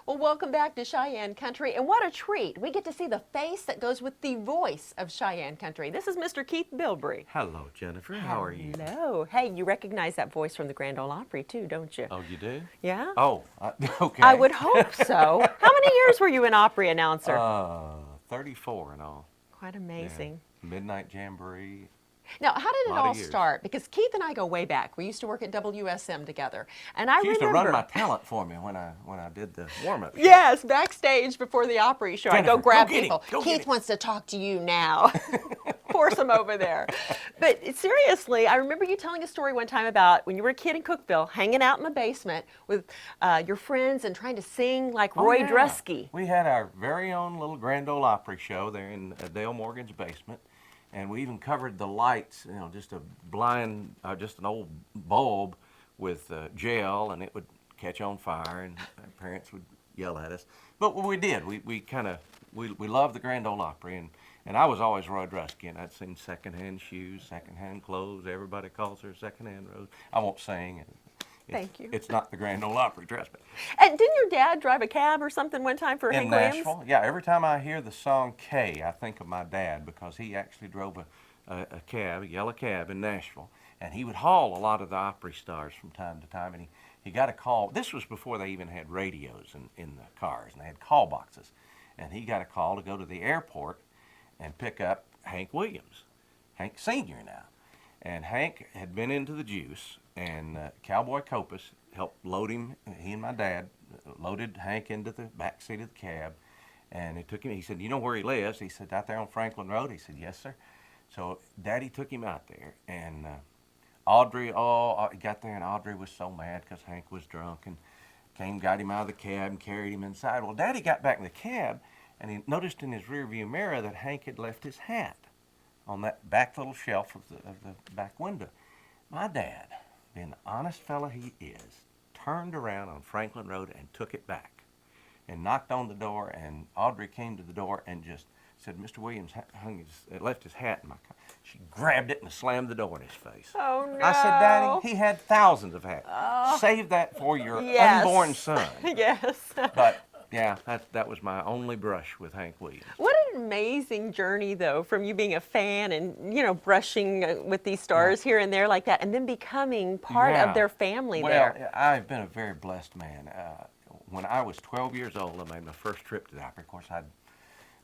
Well, welcome back to Cheyenne Country, and what a treat. We get to see the face that goes with the voice of Cheyenne Country. This is Mr. Keith Bilbrey. Hello, Jennifer. How are you? Hello. Hey, you recognize that voice from the Grand Ole Opry, too, don't you? Oh, you do? Yeah? Oh, okay. I would hope so. How many years were you an Opry announcer? 34 and all. Quite Yeah. amazing. Midnight Jamboree. Now, how did it Lot of all years. start? Because Keith and I go way back. We used to work at WSM together, and I She used to remember. run my talent for me when I did the warm-up show. Yes, backstage before the Opry show. I go Jennifer, grab go get him, people. go get Keith him. wants to talk to you now. Force him over there. But seriously, I remember you telling a story one time about when you were a kid in Cookeville, hanging out in the basement with your friends and trying to sing like Oh, Roy yeah. Drusky. We had our very own little Grand Ole Opry show there in Dale Morgan's basement. And we even covered the lights, just a blind, just an old bulb with gel, and it would catch on fire, and our parents would yell at us. But we did. We loved the Grand Ole Opry, and I was always Roy Drusky, and I'd sing secondhand shoes, secondhand clothes. Everybody calls her secondhand Rose. I won't sing. Thank you. It's not the Grand Ole Opry, trust me. And didn't your dad drive a cab or something one time for In Hank Williams? Nashville, yeah. Every time I hear the song K, I think of my dad because he actually drove a cab, a yellow cab in Nashville, and he would haul a lot of the Opry stars from time to time. And he got a call. This was before they even had radios in the cars, and they had call boxes. And he got a call to go to the airport and pick up Hank Williams, Hank Sr. now. And Hank had been into the juice, and Cowboy Copus helped load him. He and my dad loaded Hank into the back seat of the cab, and it took him. He said, "You know where he lives?" He said, "Out there on Franklin Road." He said, "Yes, sir." So Daddy took him out there, and Audrey, he got there, and Audrey was so mad because Hank was drunk, and got him out of the cab and carried him inside. Well, Daddy got back in the cab, and he noticed in his rearview mirror that Hank had left his hat on that back little shelf of the back window. My dad, being the honest fella he is, turned around on Franklin Road and took it back and knocked on the door, and Audrey came to the door and just said, "Mr. Williams left his hat in my car." She grabbed it and slammed the door in his face. Oh, no. I said, "Daddy, he had thousands of hats. Save that for your Yes. unborn son." Yes. But yeah, that was my only brush with Hank Williams. What an amazing journey, though, from you being a fan and, brushing with these stars here and there like that, and then becoming part of their family there. Well, I've been a very blessed man. When I was 12 years old, I made my first trip to the Opry. Of course, I'd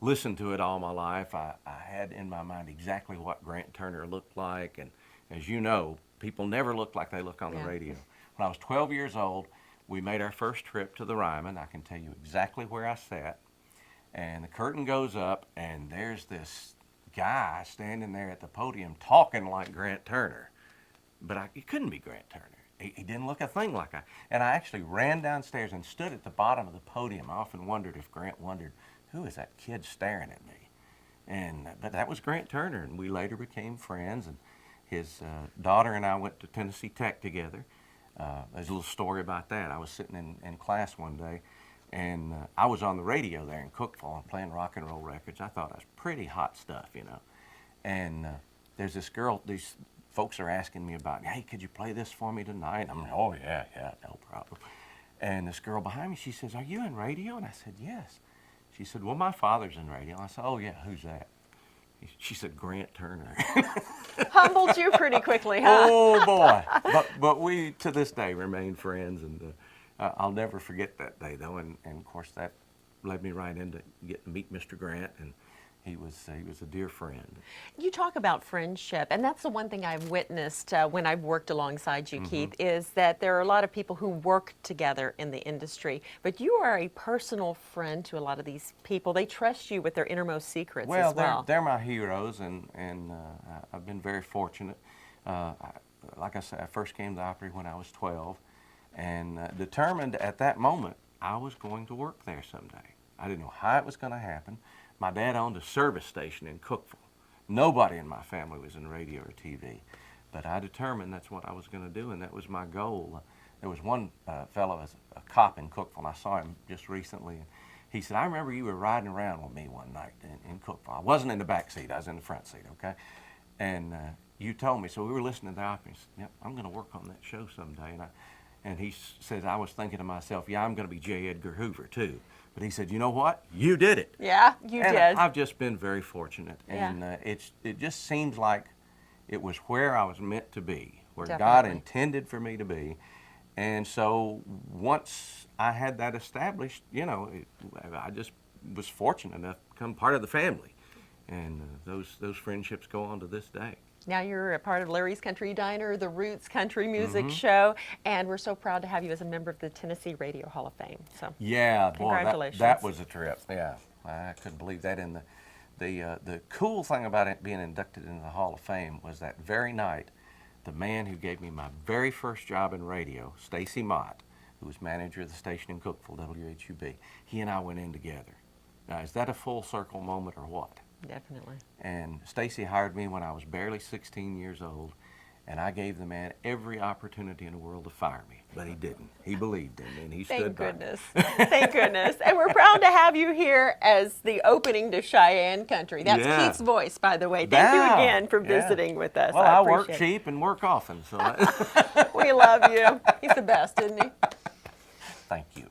listened to it all my life. I had in my mind exactly what Grant Turner looked like, and as you know, people never look like they look on the radio. When I was 12 years old, we made our first trip to the Ryman. I can tell you exactly where I sat. And the curtain goes up, and there's this guy standing there at the podium talking like Grant Turner. But it couldn't be Grant Turner. He didn't look a thing like and I actually ran downstairs and stood at the bottom of the podium. I often wondered if Grant wondered, who is that kid staring at me? But that was Grant Turner, and we later became friends. And his daughter and I went to Tennessee Tech together. There's a little story about that. I was sitting in class one day, and I was on the radio there in Cookeville and playing rock and roll records. I thought I was pretty hot stuff, And there's this girl, these folks are asking me about, "Hey, could you play this for me tonight?" I'm like, "Oh, yeah, no problem." And this girl behind me, she says, "Are you in radio?" And I said, "Yes." She said, "Well, my father's in radio." I said, "Oh, yeah, who's that?" She said, "Grant Turner." Humbled you pretty quickly, huh? Oh, boy. But we, to this day, remain friends, and I'll never forget that day, though. And of course, that led me right into getting to meet Mr. Grant, and he was a dear friend. You talk about friendship, and that's the one thing I've witnessed when I've worked alongside you, Keith, is that there are a lot of people who work together in the industry, but you are a personal friend to a lot of these people. They trust you with their innermost secrets as well. They're my heroes, and I've been very fortunate. Like I said, I first came to Opry when I was 12, and determined at that moment I was going to work there someday. I didn't know how it was going to happen. My dad owned a service station in Cookeville. Nobody in my family was in radio or TV, but I determined that's what I was going to do, and that was my goal. There was one fellow, as a cop in Cookeville, and I saw him just recently. And he said, "I remember you were riding around with me one night in Cookeville. I wasn't in the back seat, I was in the front seat, okay? And you told me," so we were listening to the Opry. Yep, "I'm going to work on that show someday." And And he says, I was thinking to myself, yeah, I'm going to be J. Edgar Hoover too. But he said, you know what? You did it. Yeah, you And did. I've just been very fortunate. Yeah. And it just seems like it was where I was meant to be, where God Definitely. intended for me to be. And so once I had that established, you know, I just was fortunate enough to become part of the family. And those friendships go on to this day. Now you're a part of Larry's Country Diner, the Roots Country Music Mm-hmm. Show, and we're so proud to have you as a member of the Tennessee Radio Hall of Fame. So Yeah, boy, congratulations. that was a trip. Yeah, I couldn't believe that. And the cool thing about it being inducted into the Hall of Fame was that very night, the man who gave me my very first job in radio, Stacy Mott, who was manager of the station in Cookeville, WHUB, he and I went in together. Now, is that a full circle moment or what? definitely. And Stacy hired me when I was barely 16 years old, and I gave the man every opportunity in the world to fire me, but he didn't. He believed in me, and he stood Thank by me. goodness. Thank goodness. And we're proud to have you here as the opening to Cheyenne Country. That's Yeah. Keith's voice, by the way. Thank you Yeah, again for yeah. visiting with us. Well, I work appreciate cheap and work often, so it. We love you. He's the best, isn't he? thank you.